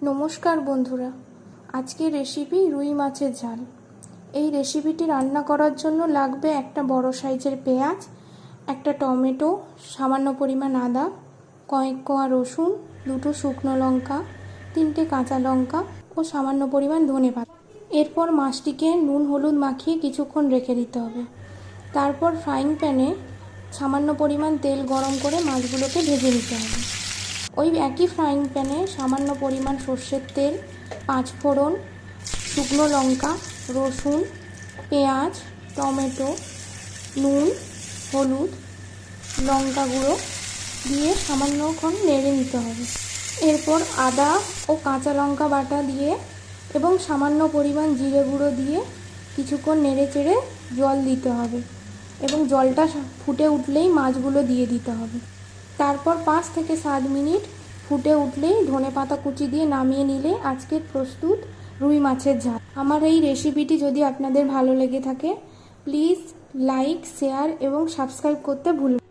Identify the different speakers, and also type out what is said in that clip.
Speaker 1: নমস্কার বন্ধুরা, আজকের রেসিপি রুই মাছের ঝাল। এই রেসিপিটি রান্না করার জন্য লাগবে একটা বড় সাইজের পেঁয়াজ, একটা টমেটো, সামান্য পরিমাণ আদা, কয়েক কোয়া রসুন, দুটো শুকনো লঙ্কা, তিনটে কাঁচা লঙ্কা ও সামান্য পরিমাণ ধনেপাতা। এরপর মাছটিকে নুন হলুদ মাখিয়ে কিছুক্ষণ রেখে দিতে হবে। তারপর ফ্রাইং প্যানে সামান্য পরিমাণ তেল গরম করে মাছগুলোকে ভেজে নিতে হবে। ওই একই ফ্রাইং প্যানে সামান্য পরিমাণ সর্ষের তেল, 5 ফোড়ন, শুকনো লঙ্কা, রসুন, পেঁয়াজ, টমেটো, নুন, হলুদ, লঙ্কা গুঁড়ো দিয়ে সামান্যক্ষণ নেড়ে নিতে হবে। এরপর আদা ও কাঁচা লঙ্কা বাটা দিয়ে এবং সামান্য পরিমাণ জিরে গুঁড়ো দিয়ে কিছুক্ষণ নেড়ে চেড়ে জল দিতে হবে এবং জলটা ফুটে উঠলেই মাছগুলো দিয়ে দিতে হবে। তারপর 5 থেকে 7 মিনিট ফুটে উঠলেই ধনেপাতা কুচি দিয়ে নামিয়ে নিলে আজকের প্রস্তুত রুই মাছের ঝাল। আমার এই রেসিপিটি যদি আপনাদের ভালো লেগে থাকে, প্লিজ লাইক, শেয়ার এবং সাবস্ক্রাইব করতে ভুলবেন না।